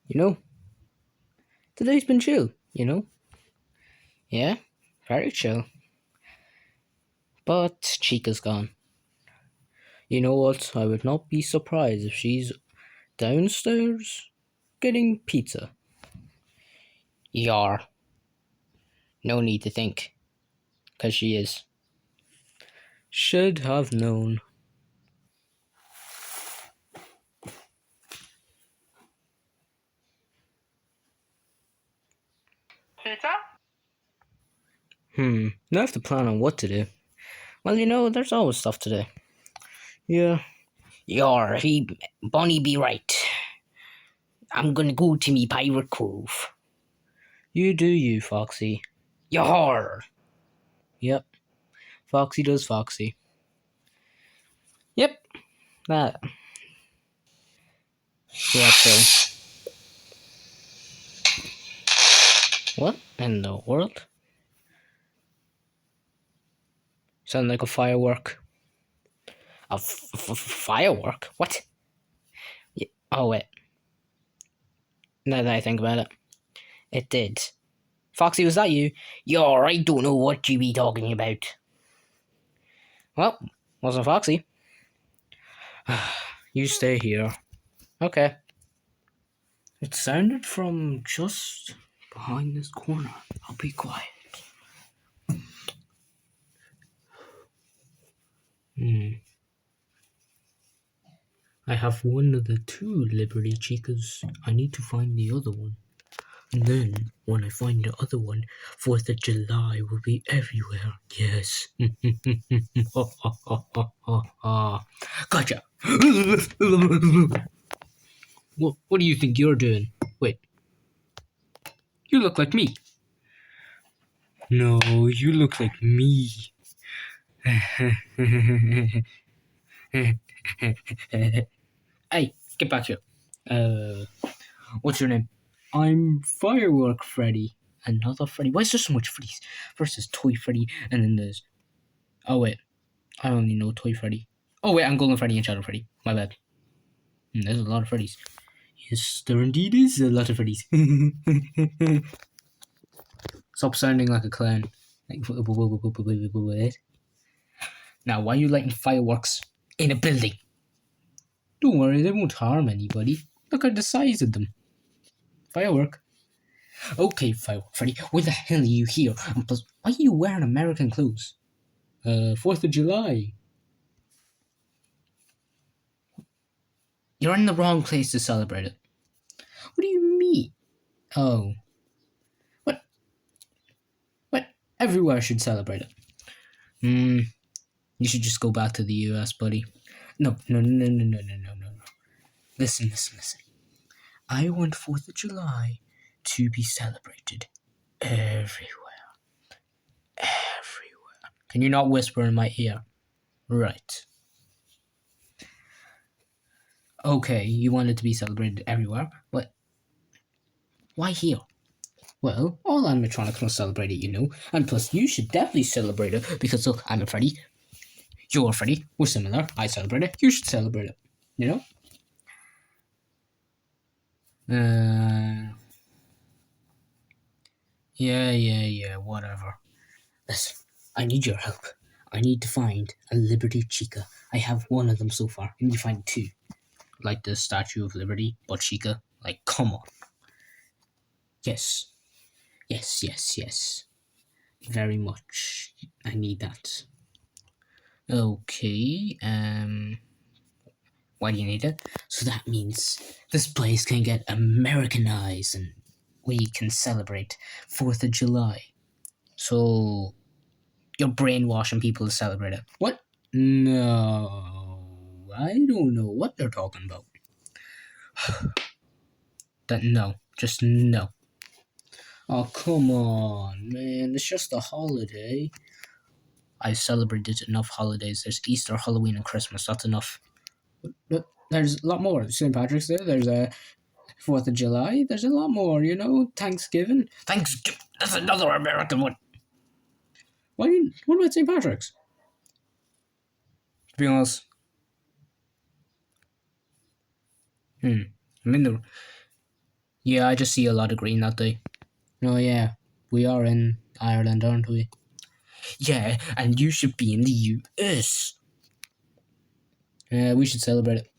You know, today's been chill, Yeah, very chill. But Chica's gone. You know what? I would not be surprised if she's downstairs getting pizza. Yar. No need to think, 'cause she is. Should have known. Pizza? Now I have to plan on what to do. Well, there's always stuff to do. Yeah. Yar, Bonnie be right. I'm gonna go to me pirate cove. You do you, Foxy. Yar! Yep, Foxy does Foxy. Yep, that. Yeah, so. What in the world? Sound like a firework. A firework? What? Yeah. Oh, wait. Now that I think about it, it did. Foxy, was that you? Yar, I don't know what you be talking about. Well, wasn't Foxy. You stay here. Okay. It sounded from just behind this corner. I'll be quiet. I have one of the two Liberty Chicas. I need to find the other one. And then, when I find the other one, 4th of July will be everywhere. Yes. Gotcha. What do you think you're doing? Wait. You look like me. No, you look like me. Hey, get back here. What's your name? I'm Firework Freddy. Another Freddy. Why is there so much Freddy's? First there's Toy Freddy, and then there's. Oh wait, I only know Toy Freddy. Oh wait, I'm Golden Freddy and Shadow Freddy. My bad. There's a lot of Freddys. Yes, there indeed is a lot of Freddys. Stop sounding like a clown. Now, why are you lighting fireworks in a building? Don't worry, they won't harm anybody. Look at the size of them. Firework. Okay, Firework Freddy, why the hell are you here? And plus, why are you wearing American clothes? 4th of July. You're in the wrong place to celebrate it. What do you mean? Oh. What? What? Everywhere should celebrate it. You should just go back to the US, buddy. No. Listen. I want 4th of July to be celebrated everywhere. Everywhere. Can you not whisper in my ear? Right. Okay, you want it to be celebrated everywhere, but why here? Well, all animatronics must celebrate it, and plus you should definitely celebrate it because look, I'm a Freddy, you're a Freddy, we're similar, I celebrate it, you should celebrate it, you know? Yeah, whatever. Listen, I need your help. I need to find a Liberty Chica. I have one of them so far. I need to find two. Like the Statue of Liberty, but Chica. Like, come on. Yes. Yes. Very much. I need that. Okay, why do you need it? So that means this place can get Americanized and we can celebrate 4th of July. So you're brainwashing people to celebrate it. What? No, I don't know what they're talking about. No, just no. Oh, come on, man. It's just a holiday. I've celebrated enough holidays. There's Easter, Halloween, and Christmas. That's enough. But there's a lot more. St. Patrick's Day. There's a 4th of July. There's a lot more, Thanksgiving. Thanksgiving. That's another American one. What about St. Patrick's? To be honest, I'm in the. Yeah, I just see a lot of green that day. Oh yeah, we are in Ireland, aren't we? Yeah, and you should be in the US. We should celebrate it.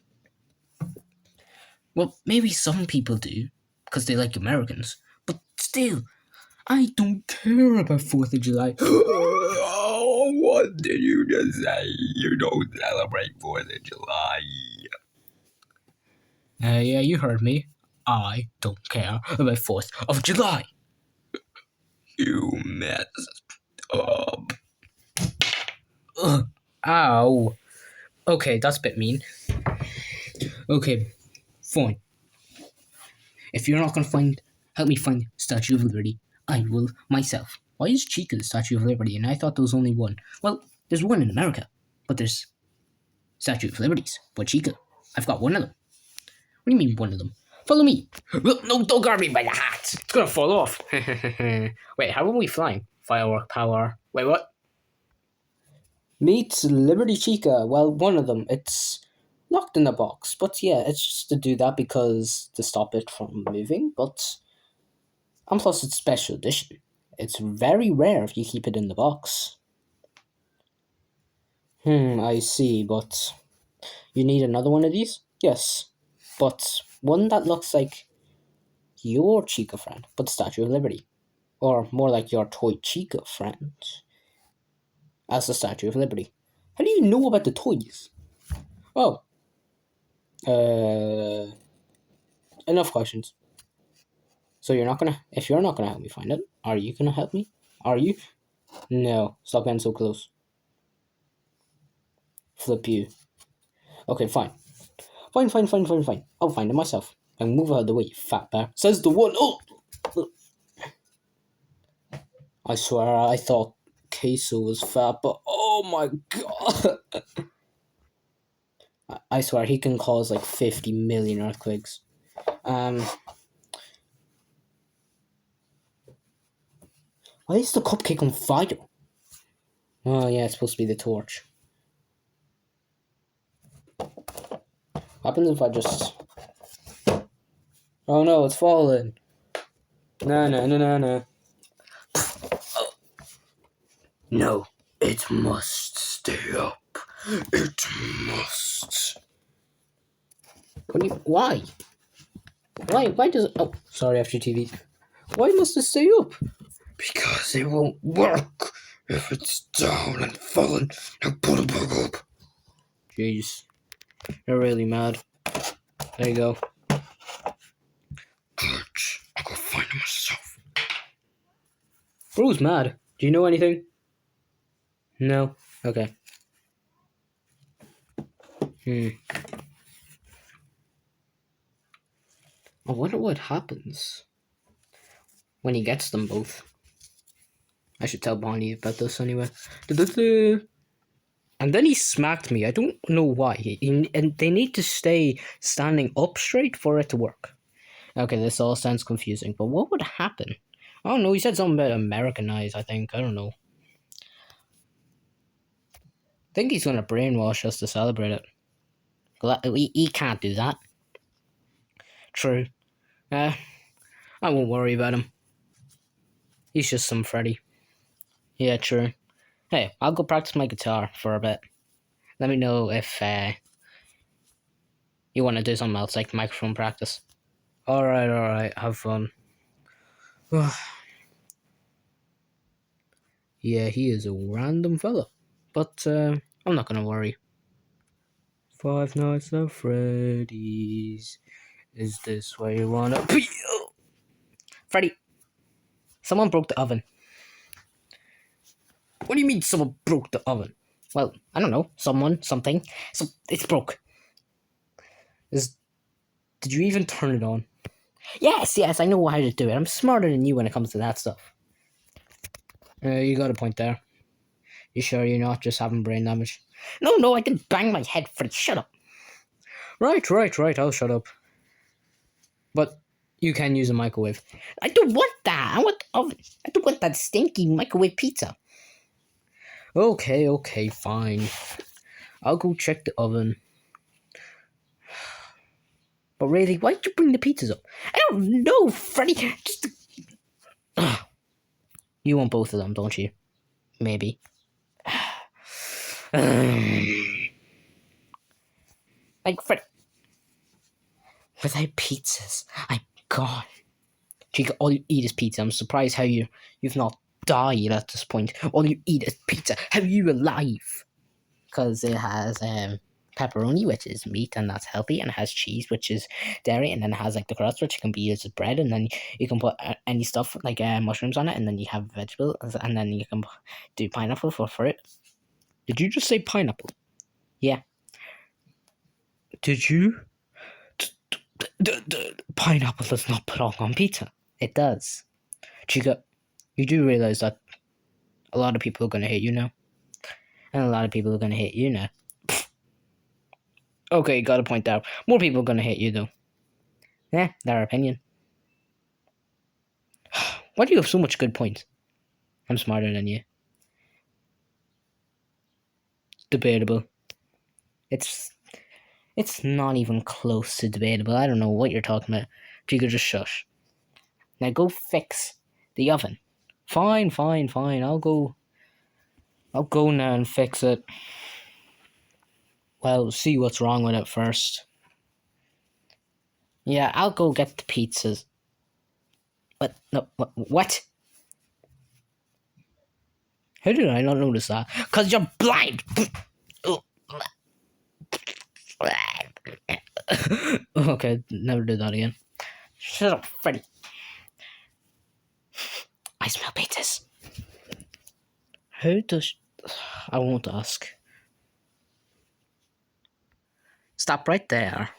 Well, maybe some people do, because they like Americans. But still, I don't care about 4th of July. Oh, what did you just say? You don't celebrate 4th of July. Yeah, you heard me. I don't care about 4th of July. You messed up. Ugh. Ow. Okay, that's a bit mean. Okay, fine. If you're not gonna help me find Statue of Liberty, I will myself. Why is Chica the Statue of Liberty? And I thought there was only one. Well, there's one in America, but there's Statue of Liberties. But Chica, I've got one of them. What do you mean one of them? Follow me. No, don't grab me by the hat. It's gonna fall off. Wait, how are we flying? Firework power. Wait, what? Meet Liberty Chica. Well, one of them. It's locked in a box. But yeah, it's just to do that because to stop it from moving. But and plus it's special edition. It's very rare if you keep it in the box. I see, but you need another one of these? Yes. But one that looks like your Chica friend, but the Statue of Liberty. Or more like your toy Chica friend. As the Statue of Liberty. How do you know about the toys? Oh. Enough questions. So if you're not gonna help me find it, are you gonna help me? Are you? No, stop getting so close. Flip you. Okay, fine. Fine. I'll find it myself. And move out of the way, you fat bear. Says the one. Oh! I swear, I thought Queso was fat, but oh my god. I swear, he can cause like 50 million earthquakes. Why is the cupcake on fire? Oh yeah, it's supposed to be the torch. What happens if I just... Oh no, it's falling. No. No, it must stay up. It must. Why? Why does it... Oh, sorry, FGTV. Why must it stay up? Because it won't work if it's down and fallen. Now put it back up. Jeez. You're really mad. There you go. Good. I'll go find it myself. Bro's mad. Do you know anything? No? Okay. I wonder what happens when he gets them both. I should tell Bonnie about this anyway. And then he smacked me. I don't know why. And they need to stay standing up straight for it to work. Okay, this all sounds confusing, but what would happen? I don't know. He said something about Americanized, I think. I don't know. I think he's going to brainwash us to celebrate it. He can't do that. True. I won't worry about him. He's just some Freddy. Yeah, true. Hey, I'll go practice my guitar for a bit. Let me know if you want to do something else, like microphone practice. Alright. Have fun. Yeah, he is a random fella. But I'm not going to worry. Five Nights at Freddy's. Is this where you want to be? Freddy! Someone broke the oven. What do you mean someone broke the oven? Well, I don't know. Something. So it's broke. Did you even turn it on? Yes, I know how to do it. I'm smarter than you when it comes to that stuff. You got a point there. You sure you're not just having brain damage? No, I didn't bang my head, Freddy. Shut up. Right, I'll shut up. But you can use a microwave. I don't want that. I want the oven. I don't want that stinky microwave pizza. Okay, fine. I'll go check the oven. But really, why'd you bring the pizzas up? I don't know, Freddy. Just you want both of them, don't you? Maybe. Like Freddy, without pizzas, I'm gone. Chica, all you eat is pizza. I'm surprised how you've not died at this point. All you eat is pizza. How are you alive? Because it has pepperoni, which is meat, and that's healthy, and it has cheese, which is dairy, and then it has like the crust, which can be used as bread, and then you can put any stuff like mushrooms on it, and then you have vegetables, and then you can do pineapple for fruit. Did you just say pineapple? Yeah. Did you? Pineapple does not belong on pizza. It does. Chica, you do realize that a lot of people are going to hate you now? And a lot of people are going to hate you now. Okay, got a point there. More people are going to hate you, though. Yeah, their opinion. Why do you have so much good points? I'm smarter than you. Debatable. It's not even close to debatable. I don't know what you're talking about. You could just shush. Now go fix the oven. Fine. I'll go now and fix it. Well, see what's wrong with it first. Yeah, I'll go get the pizzas. But no, what? How did I not notice that? 'Cause you're blind. Okay, never did that again. Shut up, Freddy. I smell pizzas. How does... I won't ask. Stop right there.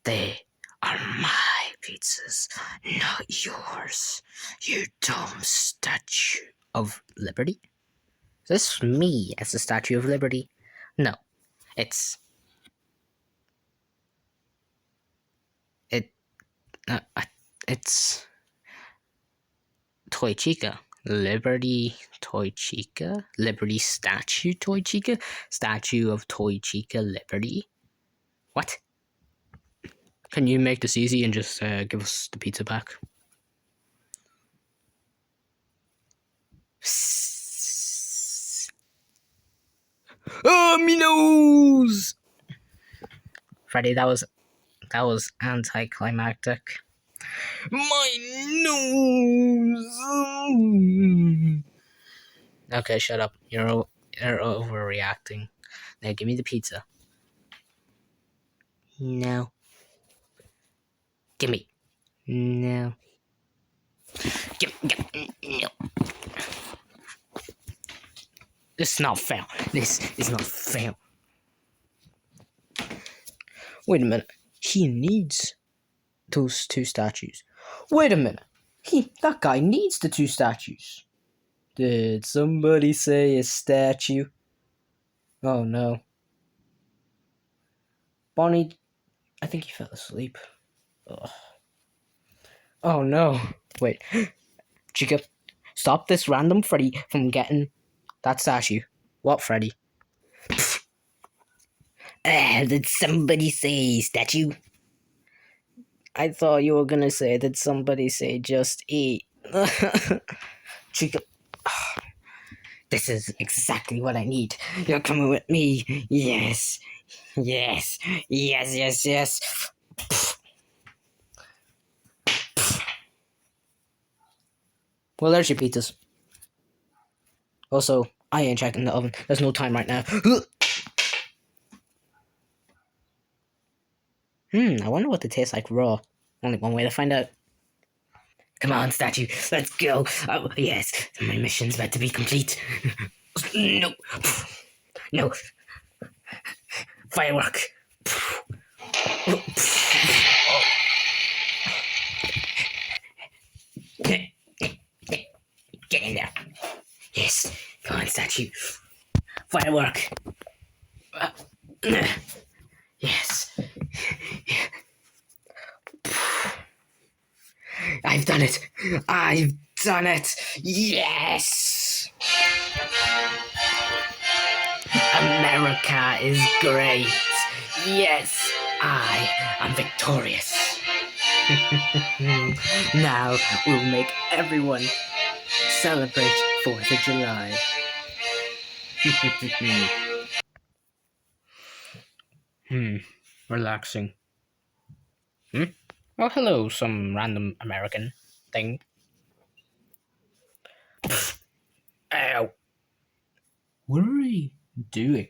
They are my pizzas, not yours. You dumb Statue of Liberty? Is this me as the Statue of Liberty? No, it's... it's... Toy Chica. Liberty Toy Chica? Liberty Statue Toy Chica? Statue of Toy Chica Liberty? What? Can you make this easy and just give us the pizza back? Oh, me nose! Freddy, that was anticlimactic. My nose! Okay, shut up. You're overreacting. Now give me the pizza. No. Give me. No. No. This is not fair. This is not fair. Wait a minute. He needs those two statues. Wait a minute. That guy needs the two statues. Did somebody say a statue? Oh no. Bonnie, I think he fell asleep. Ugh. Oh no. Wait. Chica, stop this random Freddy from getting that statue. What Freddy? Did somebody say statue? I thought you were gonna say, did somebody say just eat? Chica, this is exactly what I need. You're coming with me. Yes. Well, there's your pizzas. Also, I ain't checking the oven. There's no time right now. I wonder what they taste like raw. Only one way to find out. Come on, statue. Let's go. Oh, yes. My mission's about to be complete. No. No. Firework. Get in there. Yes. Come on, statue. Firework. Yes. I've done it. I've done it. Yes. America is great. Yes, I am victorious. Now we'll make everyone celebrate 4th of July. Relaxing. Oh, hello, some random American thing. Ow. What are we doing?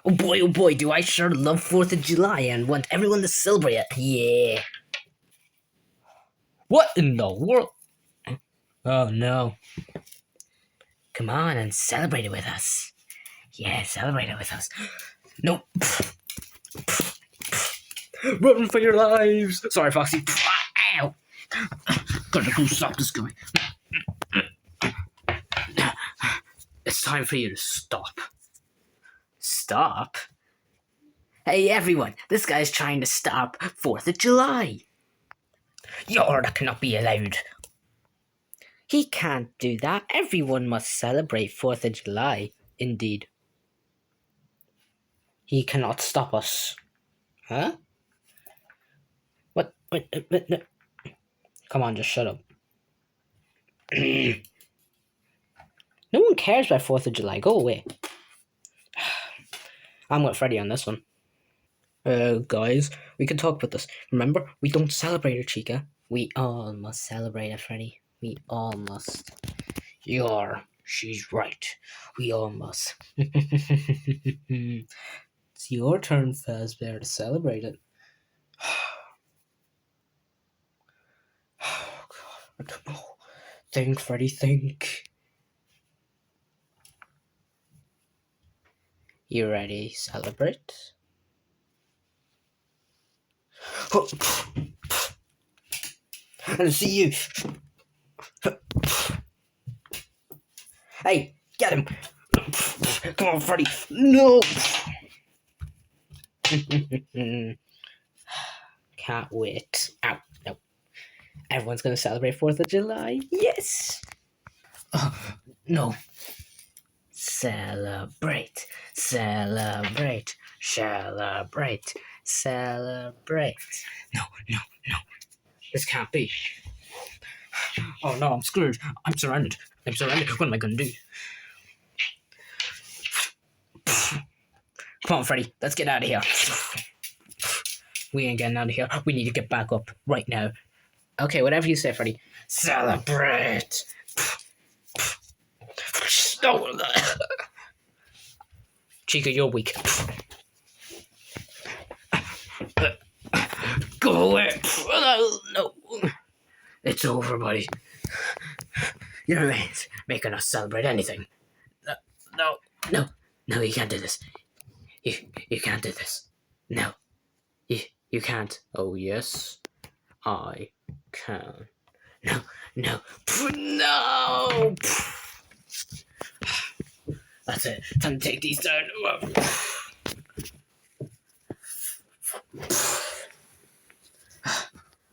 Oh boy, do I sure love 4th of July and want everyone to celebrate it. Yeah. What in the world? Oh no. Come on and celebrate it with us. Yeah, celebrate it with us. Nope. Run for your lives! Sorry, Foxy. Ow! Gotta go stop this guy. It's time for you to stop. Stop? Hey everyone, this guy's trying to stop 4th of July. That cannot be allowed. He can't do that. Everyone must celebrate 4th of July. Indeed. He cannot stop us. Huh? What? No. Come on, just shut up. No one cares about 4th of July. Go away. I'm with Freddy on this one. Guys, we can talk about this. Remember, we don't celebrate it, Chica. We all must celebrate it, Freddy. We all must. She's right. We all must. It's your turn, Fazbear, to celebrate it. Oh, God, I don't know. Think, Freddy, think. You ready? Celebrate? And see you. Hey, get him. Come on, Freddy. No. Can't wait. Ow, no. Everyone's gonna celebrate 4th of July. Yes. No. Celebrate. Celebrate. Celebrate. Celebrate. No. This can't be. Oh no, I'm screwed. I'm surrounded. What am I gonna do? Come on, Freddy. Let's get out of here. We ain't getting out of here. We need to get back up right now. Okay, whatever you say, Freddy. Celebrate. No. Chica, you're weak. Go away. No. It's over, buddy. Your man's making us celebrate anything. No, you can't do this. You can't do this. No. You can't. Oh, yes, I can. No. No. That's it. Time to take these down.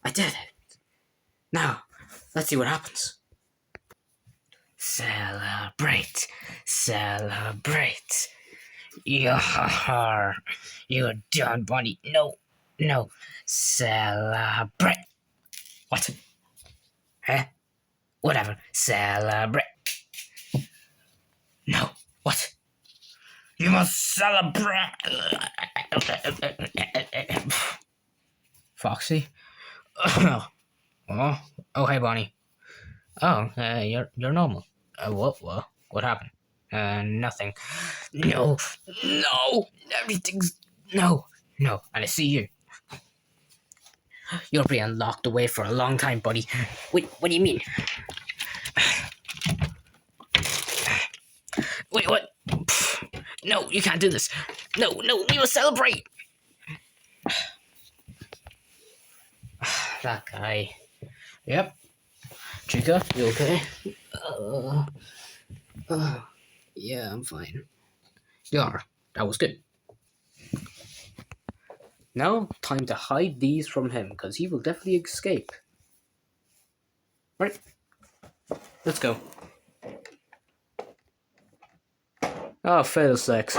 I did it. Now, let's see what happens. Celebrate. Celebrate. You're done, buddy. No. Celebrate. What? Huh? Whatever. Celebrate. No. What? You must celebrate. Foxy? Oh, hey, Bonnie. Oh, you're normal. What happened? Nothing. No. Everything's no. And I see you. You're being locked away for a long time, buddy. Wait, what do you mean? Wait, what? No, you can't do this. No, we will celebrate. That guy. Yep. Chica, you okay? Yeah, I'm fine. You are. That was good. Now, time to hide these from him, because he will definitely escape. Right. Let's go. Oh, fail sex.